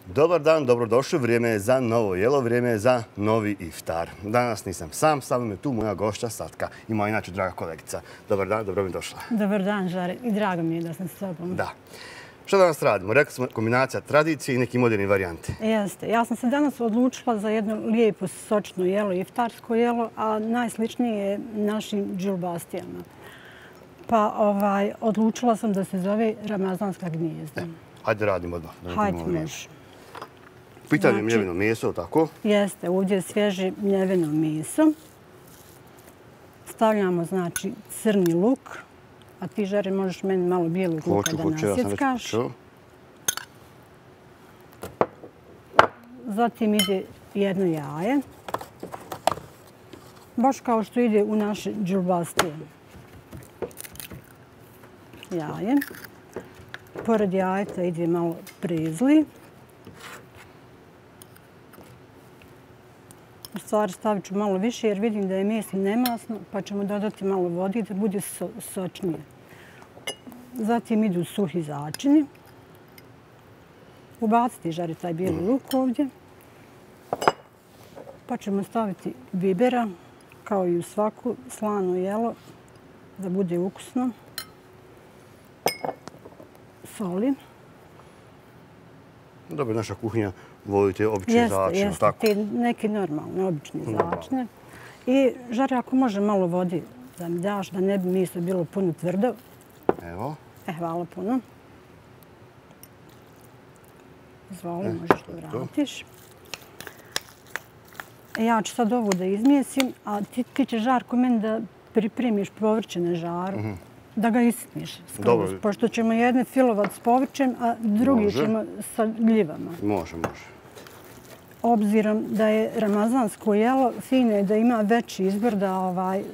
Dobar dan, dobrodošli. Vrijeme je za novo jelo, vrijeme je za novi iftar. Danas nisam sam, sa mnom je tu moja gošća Satka i moja inače draga kolegica. Dobar dan, dobro mi došla. Dobar dan, Žare. I drago mi je da sam s tobom. Da. Što danas radimo? Rekli smo kombinacija tradicije i neki moderni varijanti. Jeste. Ja sam se danas odlučila za jedno lijepo sočno jelo, iftarsko jelo, a najsličnije je našim džilbastijama. Pa odlučila sam da se zove ramazanska gnijezda. Hajde radimo odmah. Hajde, može. Pitanje je mljevino meso, tako? Jeste, ovdje je svježe mljevino meso. Stavljamo, znači, crni luk. A ti, Žare, možeš meni malo bijelog luka da nasjeckaš. Zatim ide jedno jaje. Baš kao što ide u naše džilbastije. Jaje. Pored jajeta ide malo prezli. U stvari stavit ću malo više jer vidim da je meso nemasno, pa ćemo dodati malo vode da bude sočnije. Zatim idu suhi začini. Ubaciti, Žari, taj bijeli luk ovdje. Pa ćemo staviti bibera, kao i u svaku slano jelo, da bude ukusno. Soli. Dobro, naša kuhinja volite obične začine, tako? Jeste, neki normalni, obični začine. I, Žare, ako može malo vode da mi daš, da ne bi meso bilo puno tvrdo. Evo. Hvala puno. Izvoli, možeš da vratiš. Ja ću sad ovo da izmijesim, a ti ćeš, Žarko, meni da pripremiš povrće na žaru, da ga isitniš. Pošto ćemo jedne filovat s povrćem, a drugi ćemo sa gljivama. Može, može. Obzirom da je ramazansko jelo, fino je da ima veći izbor, da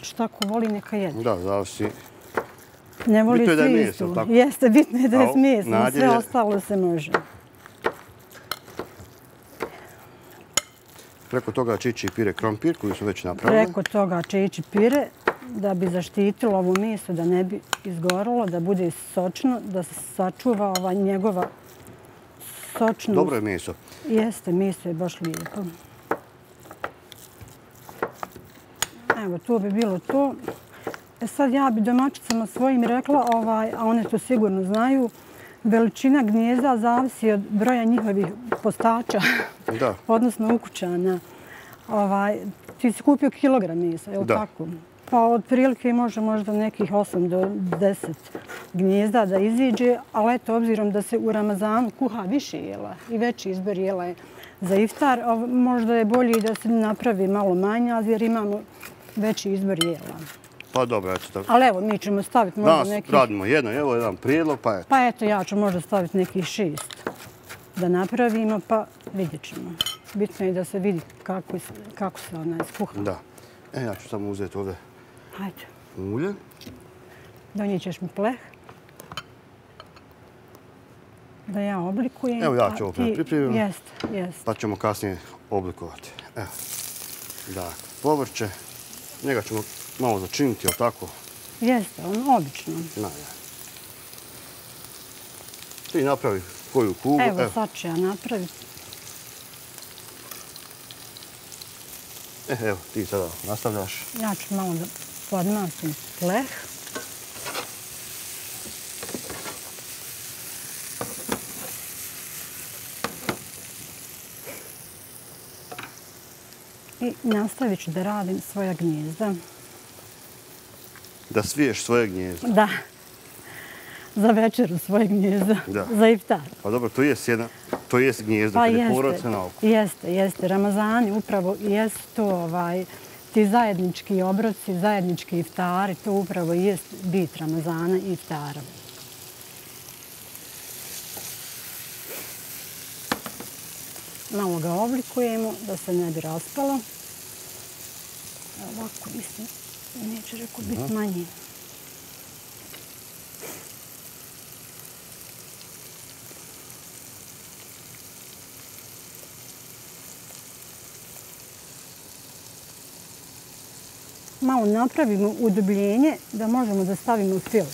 šta ko voli neka jede. Da, zavisi. Ne voli svi isto. Jeste, bitno je da je smjesno, sve ostalo se može. Preko toga će ići pire krompir koji su već napravili. Preko toga će ići pire da bi zaštitilo ovo meso, da ne bi izgorilo, da bude sočno, da se sačuva njegova sočnost. Dobro je meso. Jeste, meso je baš lijepo. Evo, to bi bilo to. Sad ja bi domaćicama svojim rekla, a one to sigurno znaju, veličina gnijezda zavisi od broja njihovih postača, odnosno ukućana. Ti si kupio kilogram mesa, je li tako? Pa otprilike može možda nekih 8 do 10 gnijezda da iziđe, ali eto, obzirom da se u Ramazanu kuha više jela i veći izbor jela je za iftar, možda je bolje da se napravi malo manje, jer imamo veći izbor jela. Pa dobro, eto. Ali evo, mi ćemo staviti možda nekih... Danas radimo evo jedan prijedlog, pa eto. Pa eto, ja ću možda staviti nekih 6 da napravimo, pa vidjet ćemo. Bitno je da se vidi kako se ona skuha. Da. Ja ću samo uzeti ovdje ulje. Donijet ćeš mi pleh. Da ja oblikujem. Evo ja ću ovo pripremiti. Jeste. Pa ćemo kasnije oblikovati. Evo. Dakle, povrće. Njega ćemo malo začiniti, jel' tako? Jeste, obično. Ti napravi koju kugu. Evo, sad ću ja napraviti. Evo, ti sada nastavljaš. Ja ću malo da podmasim pleh. I nastavit ću da radim svoja gnijezda. Da sviješ svoje gnijezda? Da. Za večeru svoje gnijezda. Za iftar. Pa dobro, to jest gnijezdo kad je porodica na oko. Jeste. Ramazani upravo jesu to ti zajednički obroci, zajednički iftari. To upravo jest bit Ramazana i iftara. Malo ga oblikujemo da se ne bi raspalo. Ovako mislim, neće reko biti manji. Malo napravimo udubljenje da možemo da stavimo fil.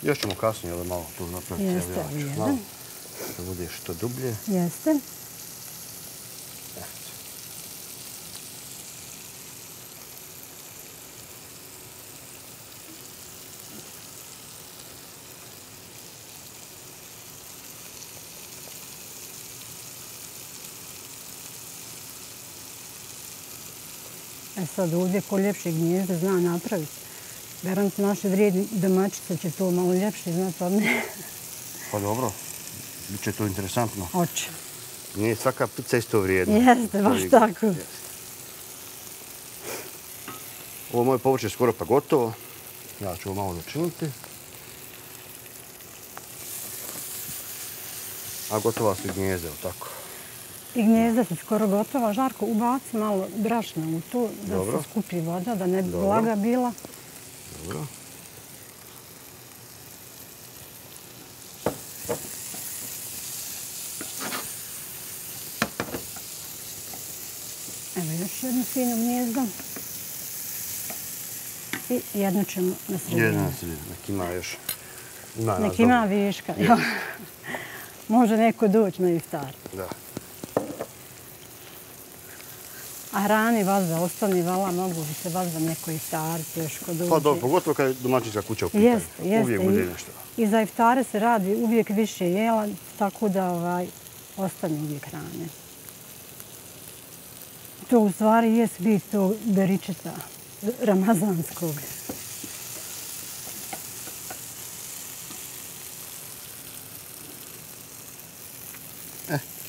Još ćemo kasnije malo tu napraviti. Jeste, Malo da bude što dublje. Jeste. Sad ovdje ko ljepše gnjezde zna napraviti. Garant naše vrijedne domaćice će to malo ljepše znati od mene. Pa dobro, bit će to interesantno. Hoće. Nije svaka pizza isto vrijedna. Jeste, baš tako. Ovo moje povrće je skoro pa gotovo. Ja ću ovo malo začiniti. A gotova su i gnjezde, tako. I gnjezda su skoro gotova. Žarko, ubaci malo brašna u to da se skupi voda, da ne bi vlaga bila. Dobro. Evo još jednu finu gnjezdu. I jednu ćemo na sredinu. Jednu na sredinu. Nek ima još. Nek ima viška. Može neko doći na iftar. Da. A hrani vas da ostane, vala, mogu bi se vas da neko iftariti još kod dođe. Pa dobro, pogotovo kad je domaćinska kuća u pitanju. Jeste. Uvijek bude nešto. I za iftare se radi uvijek više jela, tako da ostane uvijek hrane. To u stvari jest bit tog beričeta ramazanskog.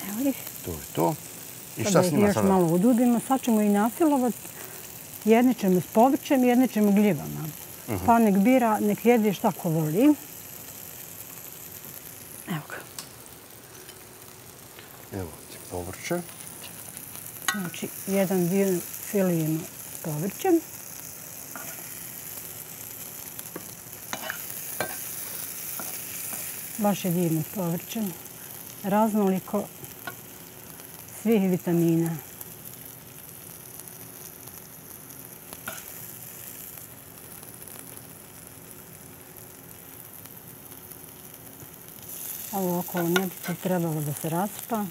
Evo ih. To je to. I šta Sada s ih njima još sada? malo udubimo. Sad ćemo i nafilovati. Jedne ćemo s povrćem, jedne ćemo gljivama. Pa nek bira, nek jede šta ko voli. Evo ga. Evo ti povrće. Znači, jedan dio filijemo s povrćem. Baš je divno s povrćem. Raznoliko svih vitamina. Ovo okolo ne bi to trebalo da se raspa.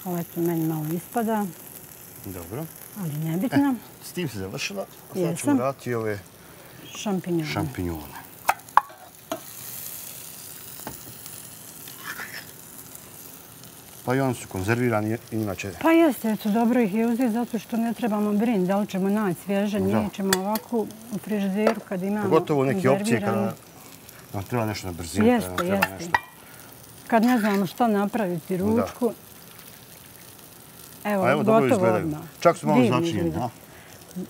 Ovo eto meni malo ispada, Dobro. ali nebitno. S tim se završila. Sad Jesam. ćemo dati ove Šampinjone. šampinjone. Pa i oni su konzervirani i njima će... Pa jeste, eto, dobro ih je uzeti zato što ne trebamo brinuti da li ćemo naći svježe, nije ćemo ovako u frižideru kad imamo Pogotovo neke opcije konzervirano. kada nam treba nešto na brzinu. Jeste. Kad ne znamo šta napraviti ručku. Evo, A dobro gotovo izgledaju. odmah. Čak su malo Divno začinjeni, izgleda. a?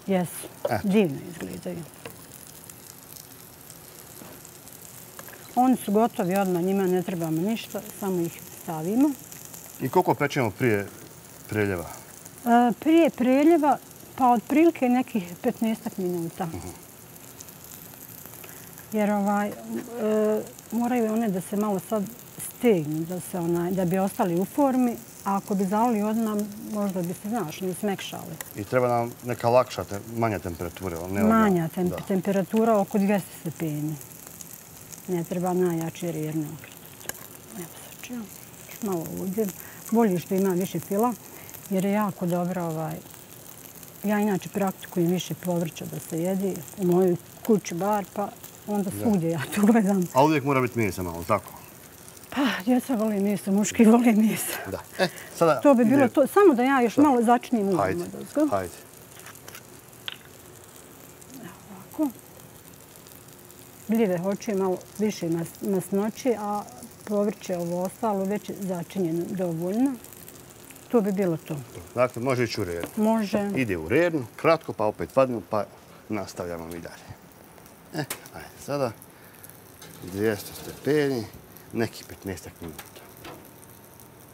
Jesu, divno izgledaju. Oni su gotovi odmah, njima ne trebamo ništa, samo ih stavimo. I koliko pečemo prije preljeva? Prije preljeva, pa otprilike nekih 15 minuta. Jer moraju one da se malo sad stegnu, da bi ostali u formi. A ako bi zalili odmah, možda bi se, znaš, ne smekšali. I treba nam neka lakša, manja temperatura. Manja temperatura, oko 200 stepeni. Ne treba najjači jer je okret. Evo sad ću malo ovdje. Bolje što ima više fila, jer je jako dobro. Ja inače praktikujem više povrća da se jedi. U mojoj kući bar, pa onda svugdje ja to gledam. A uvijek mora biti mesa malo, tako? Pa, djeca vole meso, muški vole meso. Da. Sada to bi bilo to. Samo da ja još malo začinim uljem. Hajde. Ovako. Gljive hoće malo više masnoće, a povrće ovo ostalo već je začinjeno dovoljno. To bi bilo to. Dakle, može ići u rednu. Može. Ide u rednu, kratko, pa opet vadimo, pa nastavljamo mi dalje. Ajde, sada 200 stepeni, neki 15 minuta.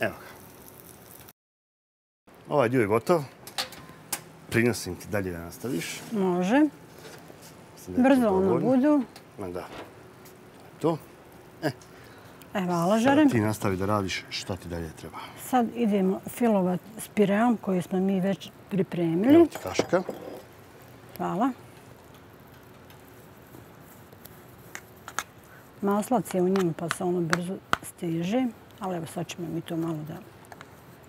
Evo ga. Ovaj dio je gotov. Prinosim ti dalje da nastaviš. Može. Brzo ono budu. Da. To. Evo alažare. Ti nastavi da radiš šta ti dalje treba. Sad idemo filovat s pireom koju smo mi već pripremili. Evo ti kaška. Hvala. Maslac je u njemu pa se ono brzo steže, ali evo sad ćemo mi to malo da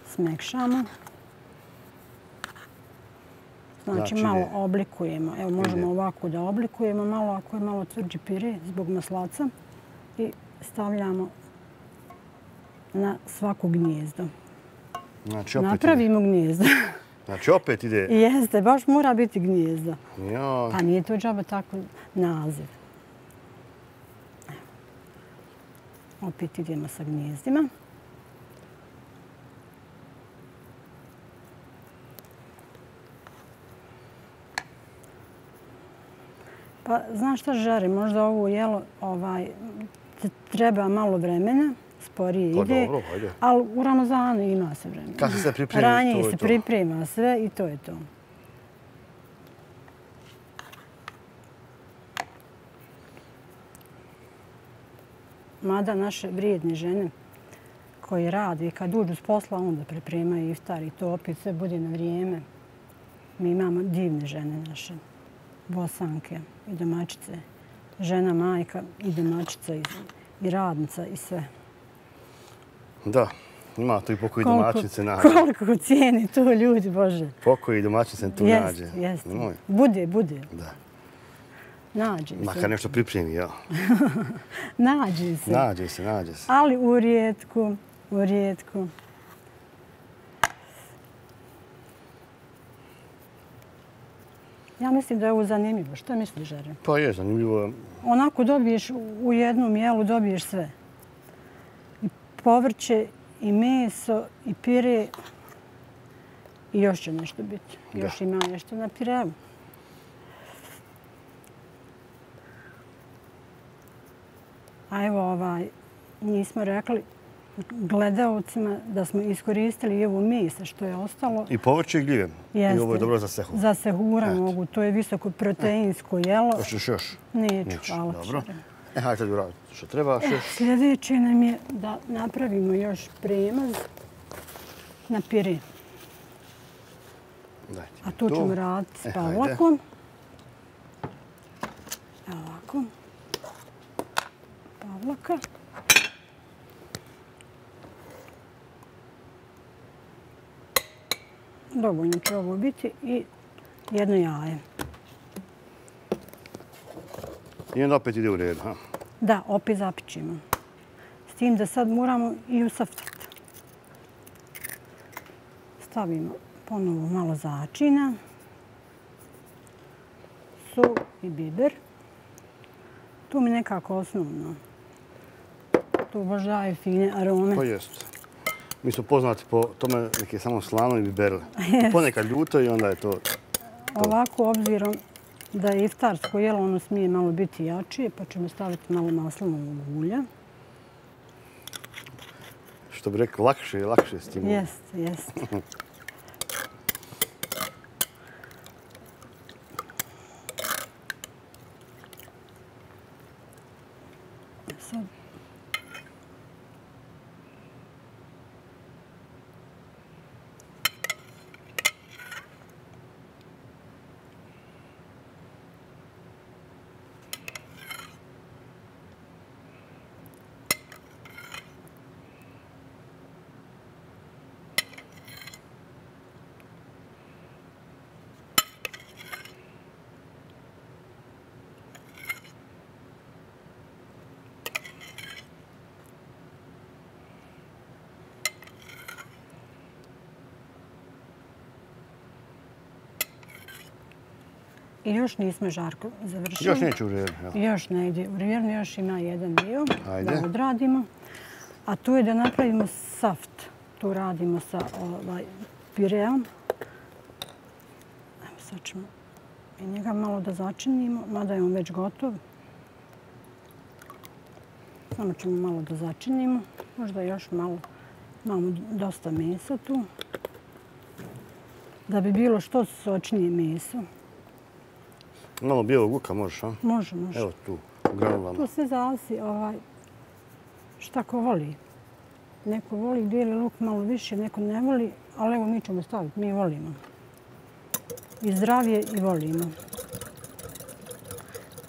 smekšamo. Znači malo oblikujemo. Evo možemo ovako da oblikujemo malo ako je malo tvrđi pire zbog maslaca i stavljamo na svako gnijezdo. Napravimo gnijezdo. Znači opet ide... Jeste, baš mora biti gnijezdo. Ja. Pa nije to džaba tako naziv. Opet idemo sa gnjezdima. Pa, znaš šta žarim? Možda ovo jelo treba malo vremena, sporije ide. Dobro, ajde. Ali u Ramazanu ima se vremena. Kad se pripremi, ranije se priprema sve i to je to. Mada naše vrijedne žene koje rade i kad uđu s posla onda pripremaju iftar i to opet sve bude na vrijeme. Mi imamo divne žene naše, Bosanke i domaćice. Žena, majka i domaćica i radnica i sve. Da, ima to i pokoj domaćice nađe. Koliko cijeni to ljudi, Bože. Pokoj domaćice tu nađe. Jeste, bude. Da. Nađe se. Makar nešto pripremi, ja. Nađe se. Nađe se. Ali u rijetku. Ja mislim da je ovo zanimljivo. Što misliš, Žare? Pa je zanimljivo. Onako dobiješ u jednom jelu, dobiješ sve. I povrće, i meso, i pire. I još će nešto biti. Još ima nešto na pireu. A evo nismo rekli gledaocima da smo iskoristili i ovo meso što je ostalo. I povrće i gljive. Jeste. I ovo je dobro za sehur. Za sehura mogu. To je visoko proteinsko jelo. Hoćeš još? Neću, hvala. Dobro. Hajde sad uraditi što treba. Sljedeće nam je da napravimo još premaz na pire. A tu ćemo raditi s pavlakom. Ovako. Pavlaka. Dovoljno će ovo biti i jedno jaje. I onda opet ide u redu, ha? Da, opet zapičimo. S tim da sad moramo i usaftiti. Stavimo ponovo malo začina. Sol i biber. Tu mi nekako osnovno. Tu baš daje fine arome. To jest. Mi smo poznati po tome neke samo slano i biberle. Ponekad ljuto i onda je to... Ovako, obzirom da je iftarsko jelo, ono smije malo biti jačije, pa ćemo staviti malo maslinovog ulja. Što bi rekao, lakše s tim. Jeste. Sad. I još nismo, Žarko, završili. Još neće u redu. Još ne ide u redu, još ima jedan dio da odradimo. A tu je da napravimo saft. Tu radimo sa pireom. Sad ćemo i njega malo da začinimo, mada je on već gotov. Samo ćemo malo da začinimo. Možda još malo. Imamo dosta mesa tu. Da bi bilo što sočnije meso. Malo bijelog luka možeš, a? Može. Evo tu, u granulama. Tu se zavisi šta ko voli. Neko voli bijeli luk malo više, neko ne voli, ali evo mi ćemo staviti, mi volimo. I zdravije i volimo.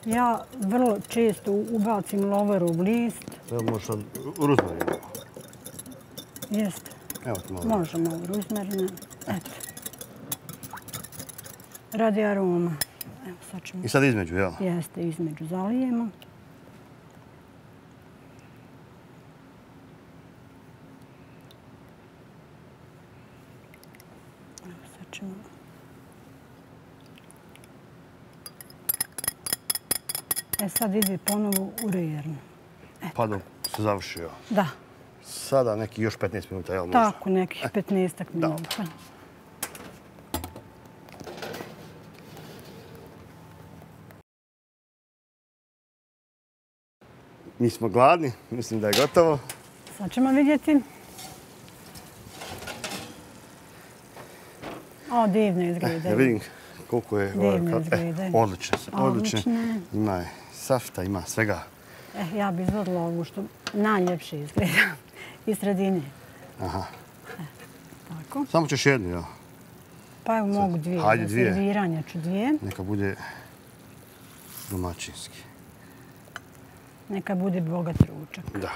Ja vrlo često ubacim loverov list. Evo možeš sad ruzmarin. Jeste. Evo ti malo. Može malo ruzmarina. Eto. Radi aroma. Evo sad ćemo... I sad između, jel? Jeste, između zalijemo. Evo sad ćemo... Sad ide ponovo u rejernu. Pa dok se završio. Da. Sada neki još 15 minuta, jel možda? Tako, nekih 15 minuta. Mi smo gladni, mislim da je gotovo. Sad ćemo vidjeti. O, divno izgleda. Ja vidim koliko je... Divno izgleda. Odlične su, odlične. Ima je safta, ima svega. Ja bi izvodila ovu što najljepše izgleda. Iz sredine. Aha. Tako. Samo ćeš jednu, jel? Pa evo mogu dvije. Hajde dvije. Za serviranje ću dvije. Neka bude domaćinski. Neka bude bogat ručak. Da.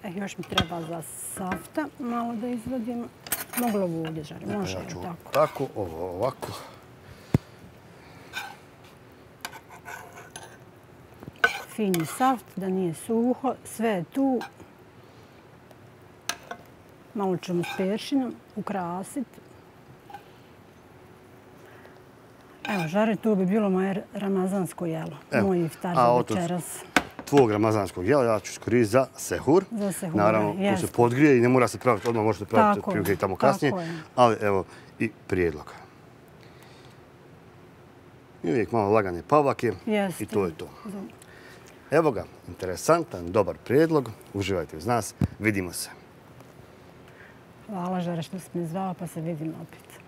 Još mi treba za safta malo da izvadim. Moglo ovo ovdje žari. Može Ja ću tako. tako, ovo ovako. Fini saft, da nije suho. Sve je tu. Malo ćemo s peršinom ukrasiti. Evo, žare, tu bi bilo moje ramazansko jelo. Moj iftar za večeras. Tvog ramazanskog jela ja ću iskoristiti za sehur. Za sehur, naravno, tu se podgrije i ne mora se praviti, odmah možete praviti prilike i tamo kasnije. Ali evo i prijedlog. I uvijek malo lagane pavlake i to je to. Evo ga, interesantan, dobar prijedlog. Uživajte uz nas. Vidimo se. Hvala, Žare, što si me zvao, pa se vidimo opet.